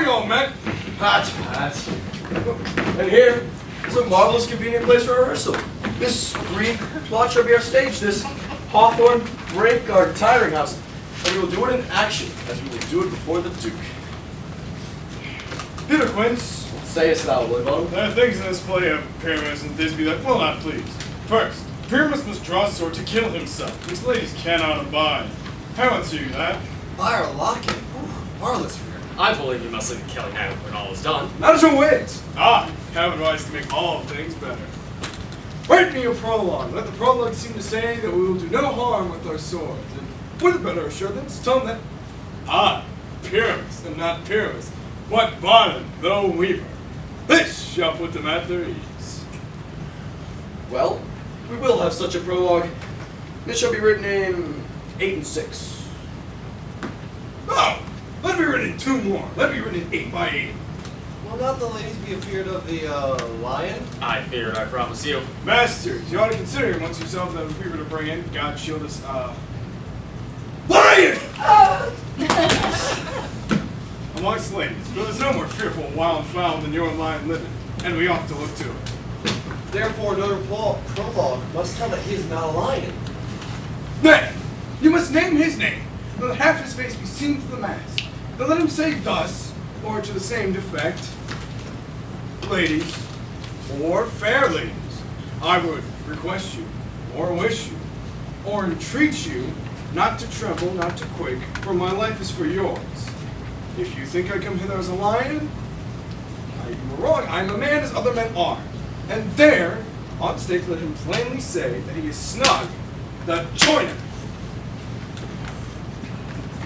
we all met. Pat. And here is a marvelous convenient place for rehearsal. This green plot shall be our stage, this hawthorn brake our tiring house. And we will do it in action, as we will do it before the Duke. Peter Quince. Sayest thou, Lloydbottom? There are things in this play of Pyramus and Thisbe that will not please. First, Pyramus must draw a sword to kill himself. These ladies cannot abide. How answer you that? Fire Locket. Marvelous for him. I believe you must leave the killing out when all is done. Not to wit. I have advice to make all things better. Write me a prologue. Let the prologue seem to say that we will do no harm with our swords. And with better assurance, tell them that I, Pyramus, am not Pyramus, but Barnum, the Weaver. This shall put them at their ease. Well, we will have such a prologue. It shall be written in 8 and 6. No! Let me written in 2 more. Let me written in 8 by 8. Will not the ladies be afeard of the lion? I fear it, I promise you. Masters, you ought to consider amongst yourselves that if we were to bring in, God shield us, lion! Amongst ladies, for there's no more fearful wild fowl than your lion living, and we ought to look to it. Therefore, another prologue must tell that he is not a lion. Nay, you must name his name. Let half his face be seen to the mass. Then let him say thus, or to the same effect, ladies, or fair ladies, I would request you, or wish you, or entreat you, not to tremble, not to quake, for my life is for yours. If you think I come hither as a lion, you are wrong. I am a man as other men are. And there, on stake, let him plainly say that he is snug, the joiner.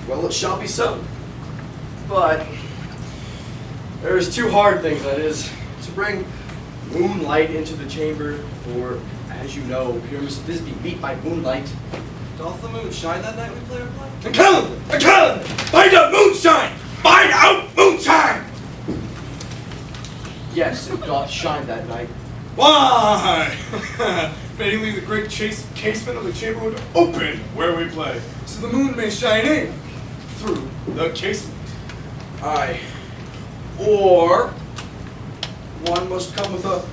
Well, it shall be so. But there's 2 hard things, that is, to bring moonlight into the chamber, for, as you know, Pyramus and Thisbe meet by moonlight. Doth the moon shine that night we play our play? Account! Find out moonshine! Find out moonshine! Yes, it doth shine that night. Why? May he leave the great casement of the chamber window open where we play, so the moon may shine in through the casement. Aye. Or one must come with a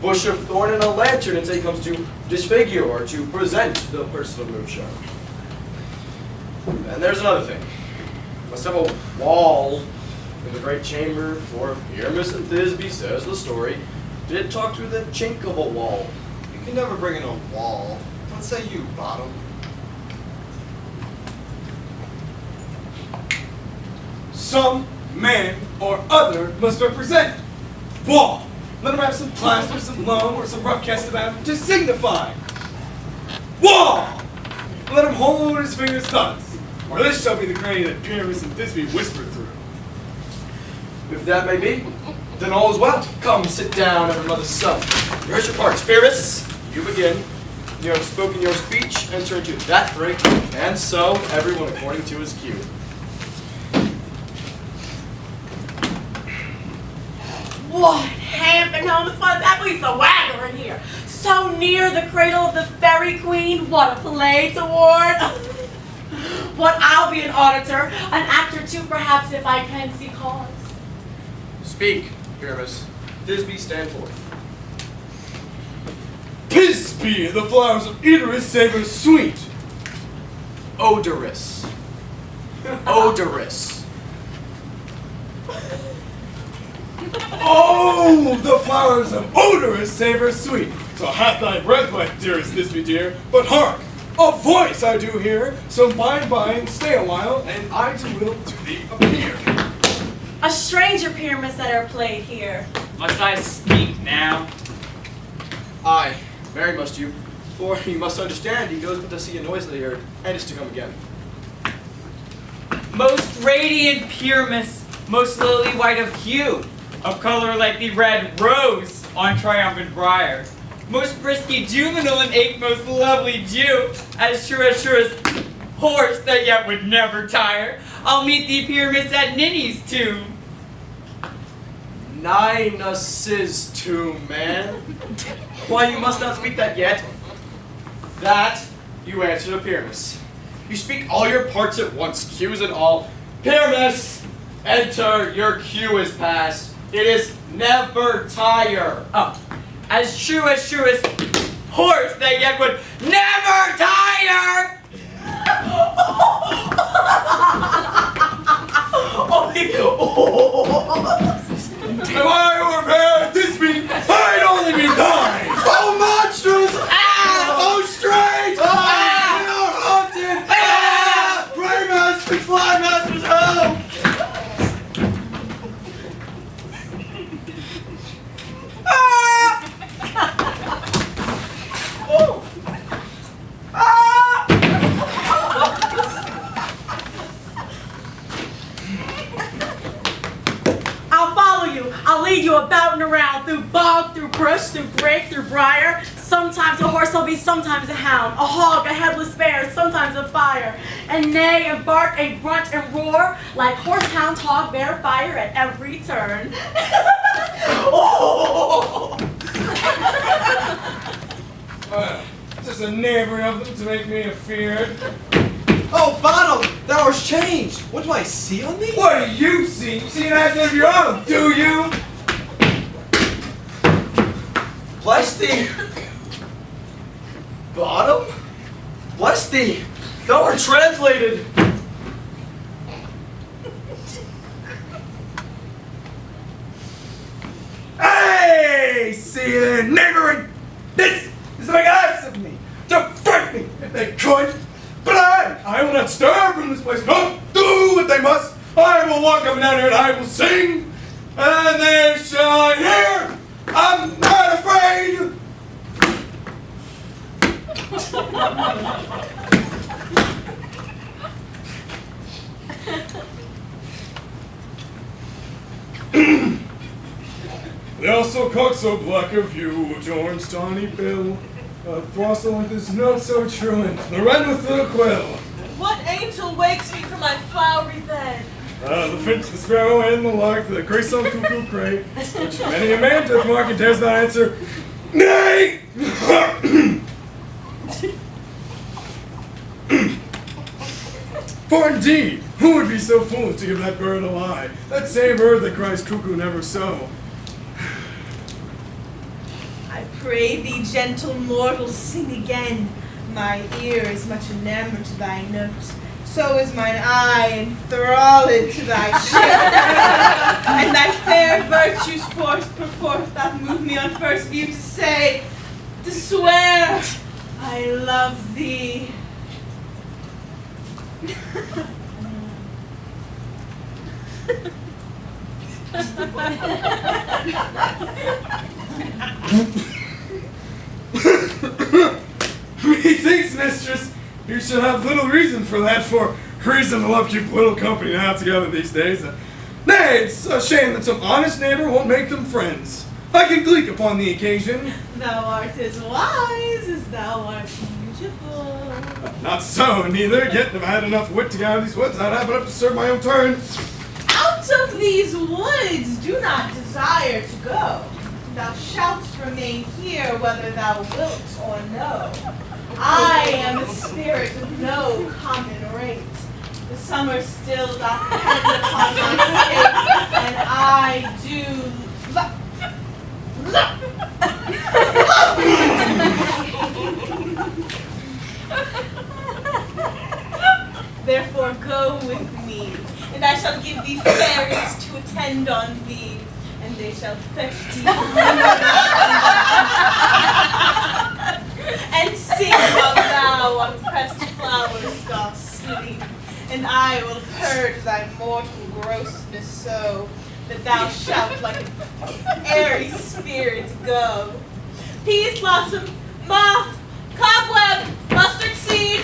bush of thorn and a lantern and say he comes to disfigure or to present the person of moonshine. And there's another thing. Must have a wall in the great chamber, for Pyramus and Thisbe, says the story, did talk through the chink of a wall. You can never bring in a wall. What say you, Bottom? Some man or other must represent wall. Let him have some plaster, some loam, or some rough cast about him to signify wall. Let him hold his fingers thus, or this shall be the crane that Pyramus and Thisbe whispered through. If that may be, then all is well. Come, sit down, every mother's son. Here's your part, Pyramus. You begin. You have spoken your speech, enter into that break, and so, everyone according to his cue. What happened, Holmes? What's that? We swagger in here. So near the cradle of the fairy queen. What a play toward. What, I'll be an auditor, an actor too, perhaps, if I can see cause. Speak, Pyramus. Thisbe, stand forth. Thisbe, the flowers of Edoras savor sweet. Odorous. Odorous. Oh, the flowers of odorous savor sweet. So hath thy breath, my dearest Thisbe dear. But hark, a voice I do hear. So by and stay a while, and I too will to thee appear. A stranger Pyramus that are played here. Must I speak now? Aye, very must you. For you must understand, he goes but to see a noise that he heard, and is to come again. Most radiant Pyramus, most lily white of hue, of color like the red rose on triumphant briar. Most brisky juvenile and ache, most lovely Jew, as sure as horse that yet would never tire. I'll meet thee, Pyramus, at Ninny's tomb. Ninus's tomb, man. Why, you must not speak that yet. That you answer to Pyramus. You speak all your parts at once, cues and all. Pyramus! Enter, your cue is passed. It is never tire. Oh, as true as horse they yet would never tire! If I were there at this meeting, I'd only be dying! Oh, monstrous! Oh, strange! We are haunted! Pray masters, fly masters, help! I'll follow you. I'll lead you about and around, through bog, through brush, through brake, through briar. Sometimes a horse I'll be, sometimes a hound, a hog, a headless bear, sometimes a fire. And neigh and bark and grunt and roar, like horse, hound, hog, bear, fire at every turn. Just a neighbor of them to make me afeard. Oh, Bottom, thou hast changed. What do I see on thee? What do you see? You see an accident of your own, do you? Bless thee. Bottom? Bless thee. Thou art translated. Hey! See you there, neighboring! This is my ass of me! To fright me if they could! But I will not stir from this place. No, do what they must. I will walk up and down here and I will sing, and they shall hear. I'm not afraid. They also cook so black of hue, which orange tawny bill, throstle with his note so truant, the wren with little quill. What angel wakes me from my flowery bed? The finch, the sparrow, and the lark, the gray-sun cuckoo crake, which many a man doth mark and dares not answer, nay! For indeed, who would be so foolish to give that bird a lie? That same bird that cries cuckoo never so. I pray thee, gentle mortal, sing again. My ear is much enamored to thy note. So is mine eye enthralled to thy shape. And thy fair virtues perforce that move me on first view to say, to swear, I love thee. Methinks, mistress, you should have little reason for that, for reason to love keep little company now together these days. Nay, it's a shame that some honest neighbor won't make them friends. I can gleek upon the occasion. Thou art as wise as thou art beautiful. Not so, neither, yet if I had enough wit to get out of these woods, I'd have enough to serve my own turn. Out of these woods do not desire to go. Thou shalt remain here whether thou wilt or no. I am a spirit of no common rate. The summer still doth depend upon my state, and I do Therefore go with me, and I shall give thee fairies to attend on thee, and they shall fetch thee and sing while thou on pressed flowers dost sleep, and I will purge thy mortal grossness so that thou shalt like an airy spirit go. Peas blossom, moth, cobweb, mustard seed.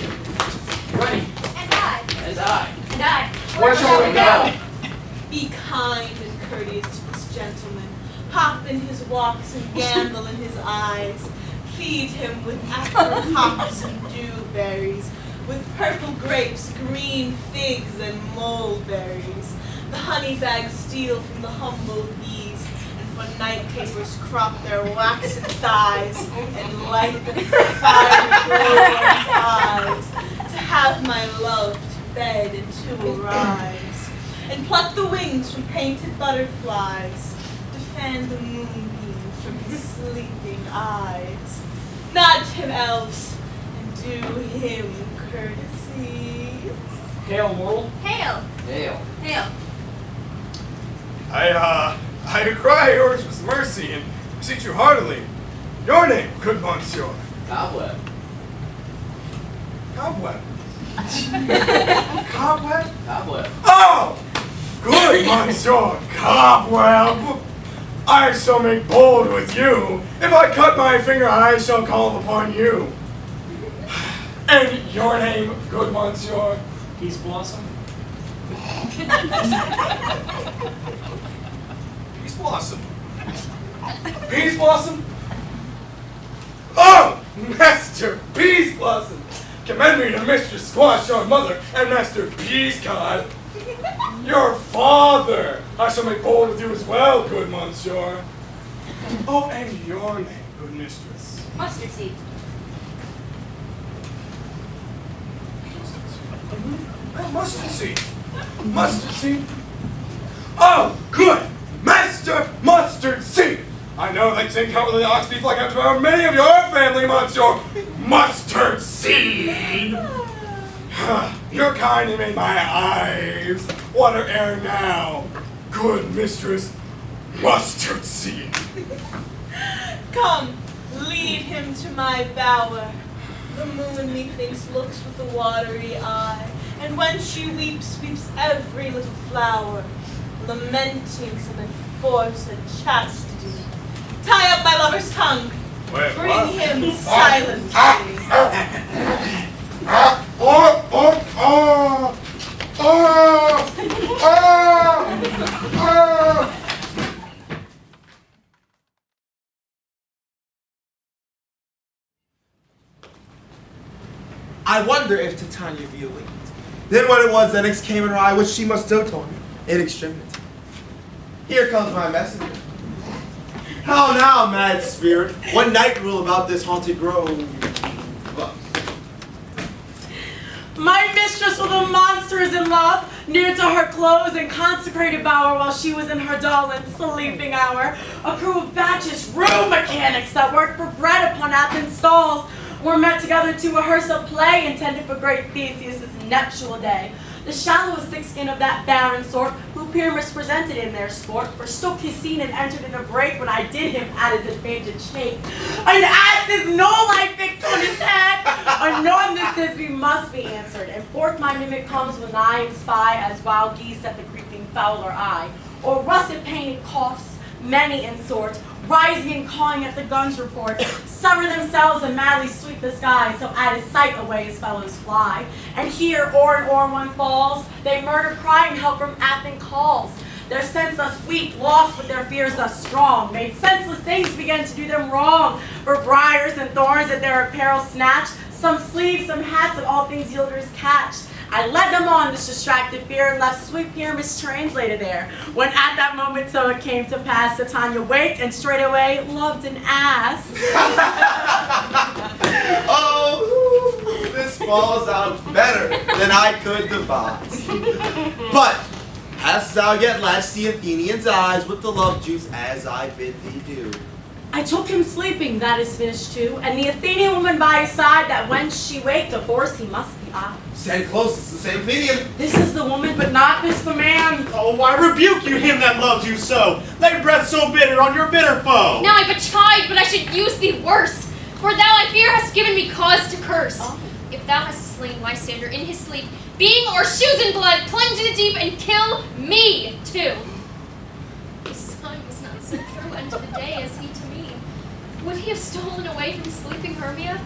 Ready. And I. And I. And I. Where shall we go? Be kind and courteous to this gentleman. Hop in his walks and gambol in his eyes. Feed him with apricots and dewberries, with purple grapes, green figs, and mulberries. The honey bags steal from the humble bees, and for night capers crop their waxen thighs, and light the fiery glowing eyes, to have my love to bed and to arise. And and pluck the wings from painted butterflies to fan the moonbeams from his sleeping eyes. Nod to him, elves, and do him courtesies. Hail, mortal. Hail! Hail. Hail! I cry yours with mercy and beseech you heartily. Your name, good monsieur. Cobweb. Cobweb. Cobweb? Cobweb. Oh! Good monsieur, Cobweb. I shall make bold with you. If I cut my finger, I shall call upon you. And your name, good monsieur? Peace Blossom. Peace Blossom. Peace Blossom? Oh! Master Peace Blossom! Commend me to Mistress Squash, your mother, and Master Peascod, your father. I shall make bold with you as well, good monsieur. Oh, and your name, good mistress? Mustard seed. Mustard seed. Mustard seed. Oh, good! Master Mustard Seed! I know that same count with the ox beef like I devour many of your family, monsieur. Mustard Seed! Your kind have made my eyes water air now. Good mistress, Mustard Seed. Come, lead him to my bower. The moon, methinks, looks with a watery eye, and when she weeps, weeps every little flower, lamenting some enforced chastity. Tie up my lover's tongue. Wait, Bring what? him silently. I wonder if Titania be awaked. Then what it was that next came in her eye, which she must dote on in extremity. Here comes my messenger. How now, mad spirit? What night rule about this haunted grove? My mistress with a monster is in love, near to her clothes and consecrated bower while she was in her dull and sleeping hour. A crew of batches, room mechanics that worked for bread upon Athens' stalls were met together to rehearse a play intended for great Theseus' nuptial day. The shallowest thick-skin of that barren sort, who Pyramus presented in their sport, forsook his scene and entered in a break when I did him at his advantage shake. An ass's knoll I fixed on his head! Anon this Thisbe must be answered, and forth my mimic comes when I and spy as wild geese at the creeping fowler eye, or russet-painted coughs, many in sort, rising and cawing at the gun's report, summer themselves and madly sweep the sky, so at his sight away his fellows fly. And here, o'er and o'er one falls, they murder crying help from Athens calls. Their sense thus weak, lost with their fears thus strong, made senseless things began to do them wrong. For briars and thorns at their apparel snatch, some sleeves, some hats, and all things yielders catch. I led them on this distracted fear and left sweet Pyramus translated there. When at that moment so it came to pass, Titania waked and straightway loved an ass. Oh, this falls out better than I could devise. But hast thou yet latched the Athenian's eyes with the love juice as I bid thee do? I took him sleeping, that is finished too, and the Athenian woman by his side, that when she waked, of course he must be I. Stand close, it's the same Athenian. This is the woman, but not this the man. Oh, why rebuke you him that loves you so? Thy breath so bitter on your bitter foe. Now I betide, but I should use thee worse. For thou, I fear, hast given me cause to curse. If thou hast slain Lysander in his sleep, being or shoes in blood, plunge in the deep and kill me too. The sun was not so true unto the day as he to me. Would he have stolen away from sleeping Hermia?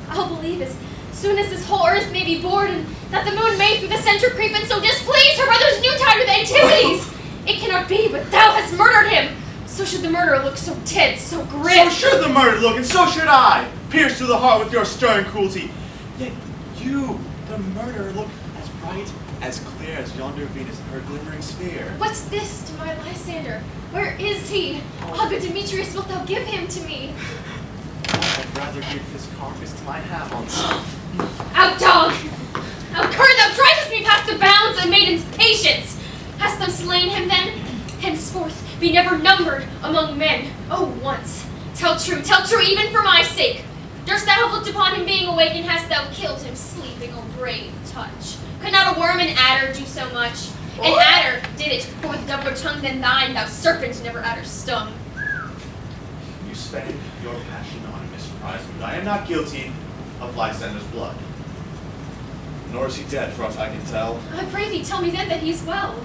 I'll believe as soon as this whole earth may be bored, and that the moon may through the center creep and so displease her brother's noontide with antiquities. It cannot be, but thou hast murdered him. So should the murderer look so dead, so grim. So should the murdered look, and so should I, pierced to the heart with your stern cruelty. Yet you, the murderer, look as bright, as clear as yonder Venus in her glimmering sphere. What's this to my Lysander? Where is he? Ah, good Demetrius, wilt thou give him to me? I'd rather give his carcass to my hounds. Out, dog! Out, cur, thou drivest me past the bounds of maiden's patience! have slain him then? Henceforth be never numbered among men. Oh, once. Tell true, even for my sake. Durst thou have looked upon him being awake, and hast thou killed him sleeping, O brave touch? Could not a worm and adder do so much? An adder did it, for with doubler tongue than thine, thou serpent never adder stung. You spend your passion on Miss Prize, but I am not guilty of Lysander's blood. Nor is he dead, for aught I can tell. I pray thee, tell me then that he is well.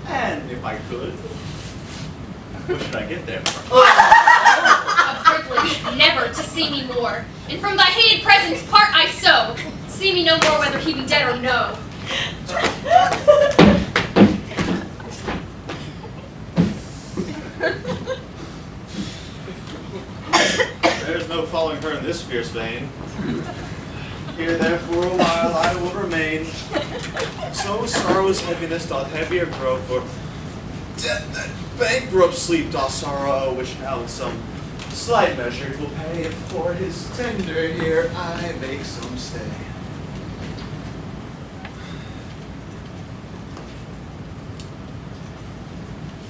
And if I could, what should I get there from? A privilege never to see me more, and from thy hated presence part I so. See me no more whether he be dead or no. There's no following her in this fierce vein. Here there for a while I will remain. So sorrow's heaviness doth heavier grow, for death that bankrupt sleep doth sorrow, which now in some slight measure will pay. And for his tender here I make some stay.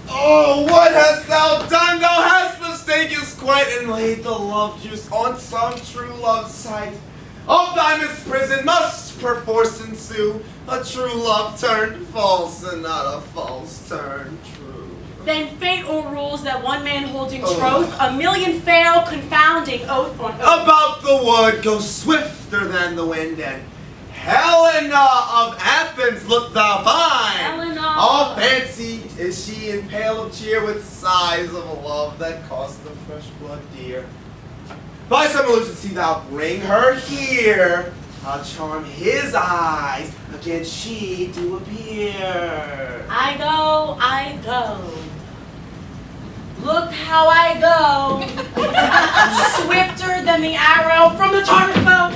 Oh, what hast thou done? Thou hast mistaken quite and laid the love juice on some true love's sight. Of thy misprison must perforce ensue a true love turned false, and not a false turned true. Then fate o'errules that one man holds in troth, a million fail, confounding oath on oath. About the wood go swifter than the wind, and Helena of Athens look thou fine. Helena. All fancy is she in pale of cheer, with sighs of a love that cost the fresh blood dear. By some illusion see thou bring her here, I'll charm his eyes, again she do appear. I go. Look how I go. Swifter than the arrow from the target bow.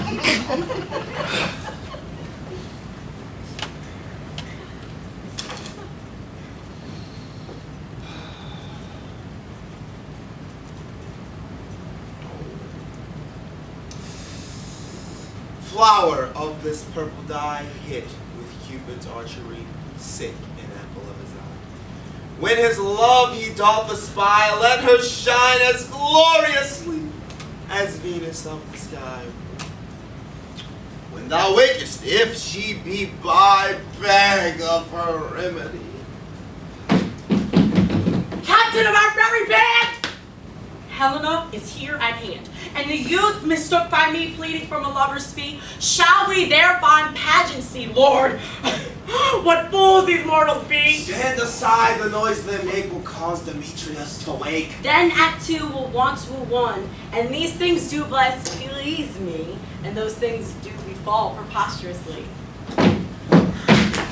Flower of this purple dye, hit with Cupid's archery, sick an apple of his eye. When his love he doth espy, let her shine as gloriously as Venus of the sky. When thou wakest, if she be by, beg of her remedy. Captain of our very band! Helena is here at hand, and the youth mistook by me pleading from a lover's fee. Shall we there find pageancy, Lord? What fools these mortals be! Stand aside, the noise they make will cause Demetrius to wake. Then Act 2 will once woo one, and these things do please me, and those things do befall preposterously.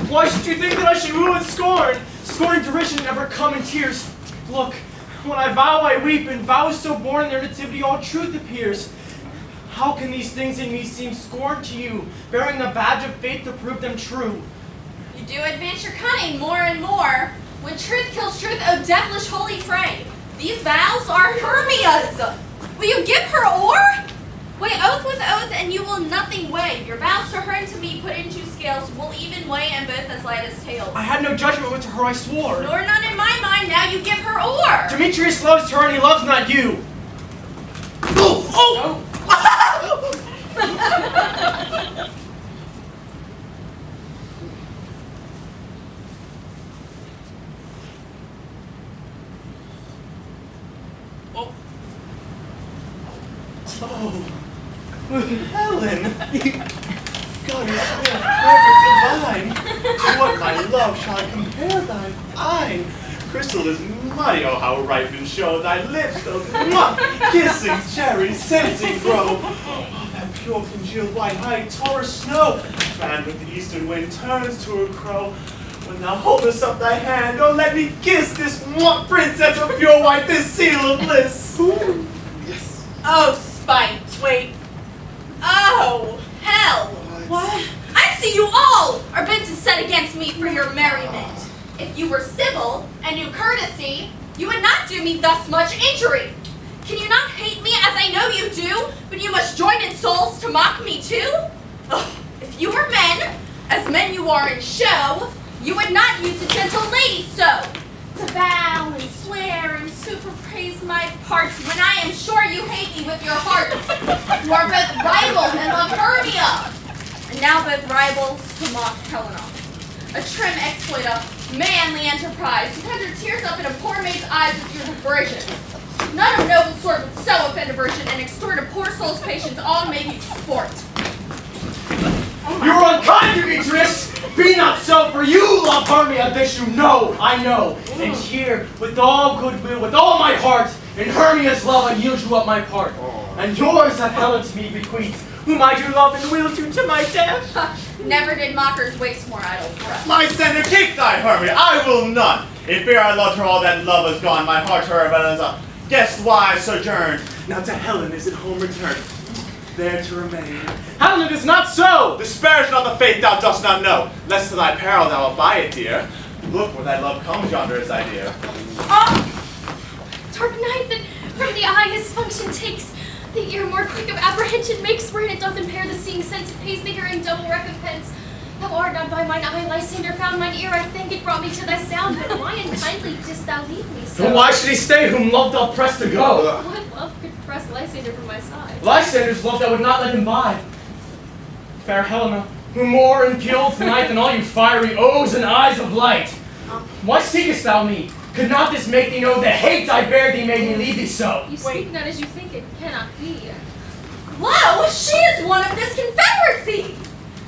Why should you think that I should woo and scorn? Scorn and derision never come in tears. Look, when I vow I weep, and vows so born in their nativity all truth appears. How can these things in me seem scorn to you, bearing the badge of faith to prove them true? You do advance your cunning more and more. When truth kills truth, O devilish holy fray. These vows are Hermia's. Will you give her ore? Weigh oath with oath, and you will nothing weigh. Your vows to her and to me put into scales will even weigh, and both as light as tails. I had no judgment with her I swore. Nor none in my mind, now you give her ore. Demetrius loves her, and he loves not you. Oh! Helen! God is perfect divine! To what my love shall I compare thine? Crystal is mighty, oh how ripe and show thy lips, those kissing cherries, scenting grow. Oh, that pure congealed white height, taller snow, fanned with the eastern wind, turns to her crow. When thou holdest up thy hand, oh let me kiss this princess of pure white, this seal of bliss. Ooh. Yes. Oh, spite, wait. Oh, hell! What? I see you all are bent to set against me for your merriment. If you were civil and knew courtesy, you would not do me thus much injury. Can you not hate me as I know you do, but you must join in souls to mock me too? Ugh, if you were men, as men you are in show, You would not use a gentle lady so, to bow and swear and super praise my parts when I am sure you hate me with your hearts. You are both rivals and love Hermia, and now both rivals to mock Helena. A trim exploit of manly enterprise, to conjure tears up in a poor maid's eyes with your diversion. None of noble sort would so offend a virgin and extort a poor soul's patience, all to make you sport. You are unkind, Demetrius! Be not so, for you love Hermia, this you know, I know. And here, with all goodwill, with all my heart, in Hermia's love I yield you up my part. And yours hath Helen to me bequeathed, whom I do love and will to my death. Never did mockers waste more idle breath. Lysander, keep thy Hermia, I will not. If ere I loved her, all that love is gone. My heart to her but as a guest wise sojourned. Now to Helen is it home returned, there to remain. Helen, it is not so! Disparage not the faith thou dost not know, lest to thy peril thou abide it, dear. Look where thy love comes yonder is thy dear. Dark night that from the eye his function takes, the ear more quick of apprehension makes, wherein it doth impair the seeing sense, it pays the hearing double recompense. Thou art not by mine eye, Lysander, found mine ear, I think it brought me to thy sound, but why unkindly didst thou leave me so? Then why should he stay, whom love doth press to go? What love could press Lysander from my side? Lysander's love that would not let him bide. Fair Helena, who more impels the night than all you fiery O's and eyes of light. Why seekest thou me? Could not this make thee know the hate I bear thee made me leave thee so? You speak not as you think, it cannot be. Lo, she is one of this confederacy!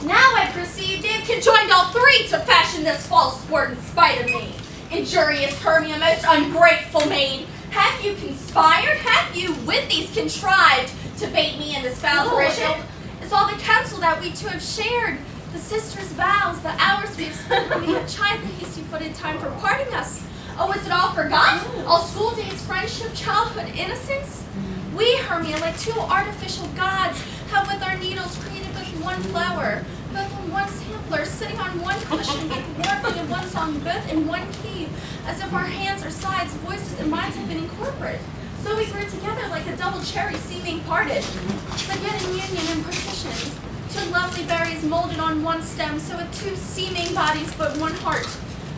Now I perceive they have conjoined all three to fashion this false sport in spite of me. Injurious Hermia, most ungrateful maid, have you conspired? Have you with these contrived to bait me in this foul derision? Is all the counsel that we two have shared, the sisters' vows, the hours we have spent when we had chidden hasty-footed time for parting us? Oh, is it all forgot? All school days, friendship, childhood, innocence? We, Hermia, like two artificial gods, have with our needles created but one flower, both on one sampler, sitting on one cushion, with warmly in one song, both in one key, as if our hands or sides, voices, and minds had been incorporate. So we grew together like a double cherry seeming parted, but yet in union and precision. Two lovely berries molded on one stem, so with two seeming bodies but one heart.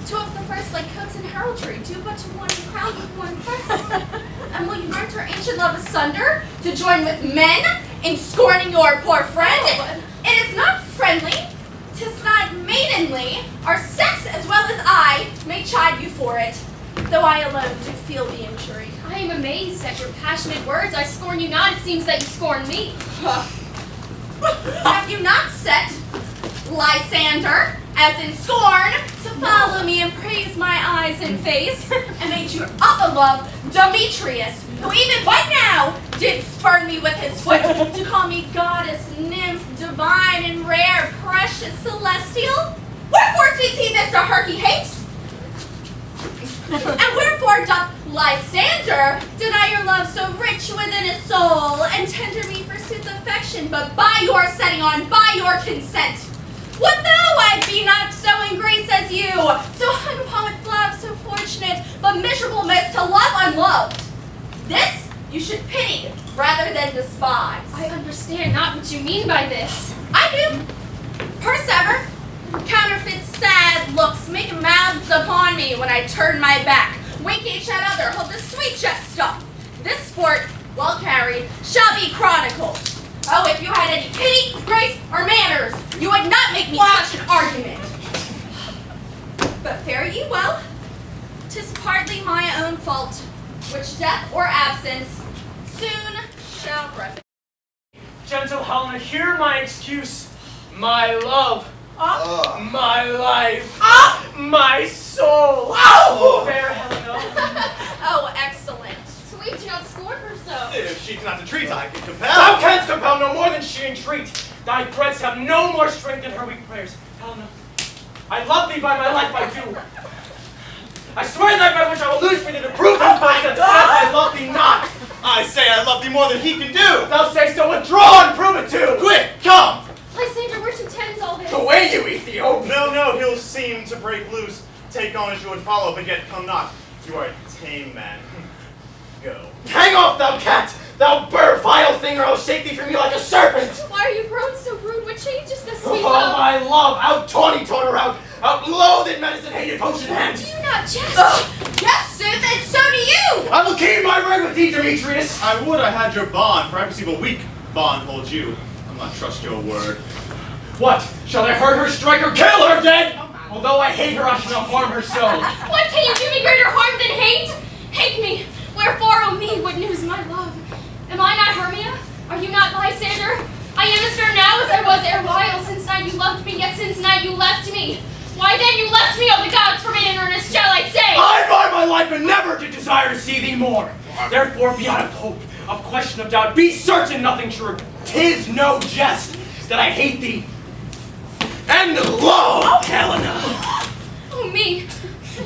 Two of the first like coats in heraldry, due but to one crown with one crest. And will you rent our ancient love asunder, to join with men in scorning your poor friend? It is not friendly, 'tis not maidenly, our sex as well as I may chide you for it, though I alone do feel the injury. I am amazed at your passionate words. I scorn you not, it seems that you scorn me. Have you not set, Lysander, as in scorn, to follow me and praise my eyes and face, and made you other love, Demetrius, who even but now did spurn me with his foot, to call me goddess, nymph, divine and rare, precious, celestial? Wherefore sees he this to her he hates? And wherefore doth Lysander deny your love so rich within his soul, and tender me for sooth affection, but by your setting on, by your consent? Would thou I be not so in grace as you, so hung upon with love, so fortunate, but miserable most to love unloved? This you should pity rather than despise. I understand not what you mean by this. I do. Persever, counterfeit sad looks make mouths upon me when I turn my back. Wink each at other, hold the sweet jest stop. This sport, well carried, shall be chronicled. Oh, if you had any pity, grace, or manners, you would not make me such an argument. But fare ye well. 'Tis partly my own fault, which death or absence soon shall remedy. Gentle Helena, hear my excuse. My love, my life, my soul. Fair Helena. Oh, excellent. Sweet, do not scorn her so. If she cannot entreat, I can compel. Thou canst compel no more than she entreat. Thy threats have no more strength than her weak prayers. Helena, I love thee by my life, I do. I swear that by which I will lose for thee to prove him by that I love thee not. I say I love thee more than he can do. Thou say so, withdraw and prove it too. Quick, come. Lysander, which intends all this? Away, you Ethiop. No, he'll seem to break loose. Take on as you would follow, but yet come not. You are a tame man. Go. Hang off, thou cat! Thou burr, vile thing, or I'll shake thee from me like a serpent! Why are you grown so rude? What changes this Oh, sweet love? my love! Out tawny told her out loathed medicine hated potion hands! Do you not jest? Yes, Sooth, and so do you! I will keep my word with thee, Demetrius! I would I had your bond, for I perceive a weak bond holds you. I'll not trust your word. What? Shall I hurt her, strike her, kill her dead? Although I hate her, I shall not harm her so. What can you do me greater harm than hate? Hate me. Wherefore, O me, what news my love? Am I not Hermia? Are you not Lysander? I am as fair now as I was erewhile. Since night you loved me, yet since night you left me. Why then you left me, O the gods, for me in earnest shall I say? I by my life and never did desire to see thee more. Therefore be out of hope, of question, of doubt. Be certain nothing true. 'Tis no jest that I hate thee. And lo, Helena! Oh me,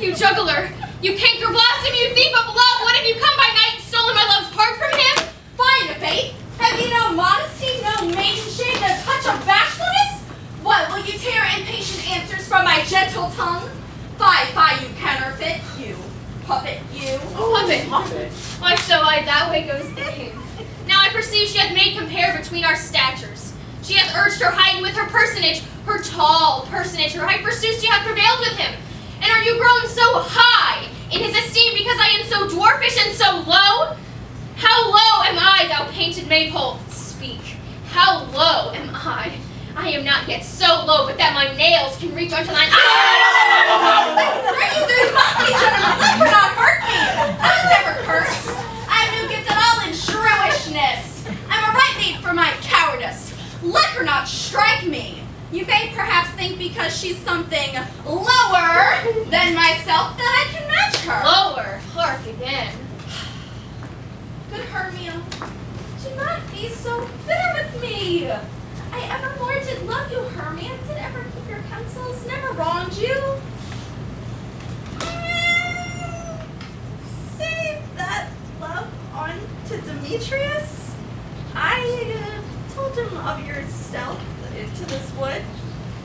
you juggler, you canker blossom, you thief of love. What have you come by night and stolen my love's heart from him? Fine to fate. Have you no modesty, no maiden shame, no touch of bashfulness? What, will you tear impatient answers from my gentle tongue? Fie, you counterfeit, you puppet, you. Puppet. Why, so that way goes the king. Now I perceive she hath made compare between our statures. She hath urged her height with her personage, her tall personage, her height forsooth she hath prevailed with him. And are you grown so high in his esteem because I am so dwarfish and so low? How low am I, thou painted maypole? Speak. How low am I? I am not yet so low, but that my nails can reach unto thine. Pray you, there's motley gentlemen, let her not hurt me. I was never cursed. I am no gift at all in shrewishness. I'm a right mate for my cowardice. Let her not strike me. You may perhaps think because she's something lower than myself that I can match her. Lower, hark again. Good Hermia, do not be so bitter with me. I evermore did love you, Hermia. Did ever keep your counsels, never wronged you. Save that love on to Demetrius. I told him of your stealth into this wood.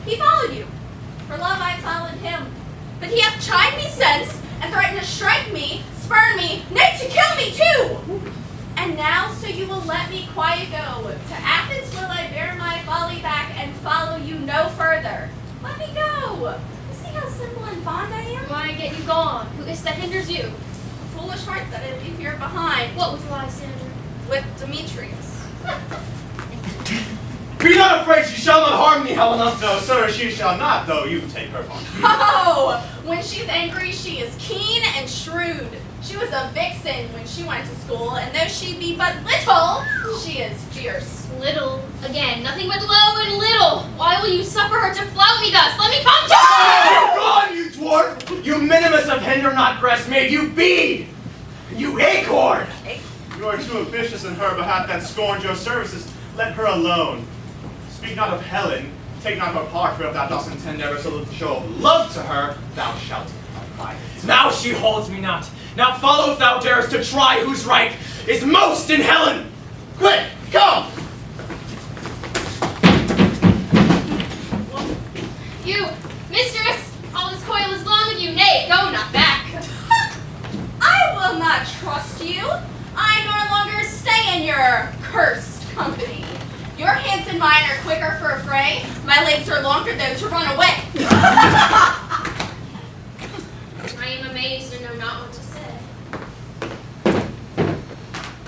He followed you. For love I followed him. But he hath chid me since, and threatened to strike me, spurn me, nay, to kill me too. And now, so you will let me quiet go. To Athens will I bear my folly back and follow you no further. Let me go. You see how simple and fond I am? Why get you gone? Who is that hinders you? Foolish heart that I leave here behind. What with Lysander? With Demetrius. Be not afraid, she shall not harm thee, Helena. No, sir, she shall not, though you take her part. Oh, when she's angry, she is keen and shrewd. She was a vixen when she went to school, and though she be but little, she is fierce. Little. Again, nothing but low and little. Why will you suffer her to flout me thus? Let me come to Oh, gone, you dwarf! You minimus of hinder not breast made, you bead! You acorn! You are too ambitious in her behalf that scorned your services. Let her alone. Speak not of Helen, take not her part, for if thou dost intend ever so little show of love to her, thou shalt abide it. Now she holds me not. Now follow if thou darest to try whose right is most in Helen. Quick, come! you, mistress. All this coil is long with you. Nay, go not back. I will not trust you. I no longer stay in your cursed company. Your hands and mine are quicker for a fray. My legs are longer, though, to run away.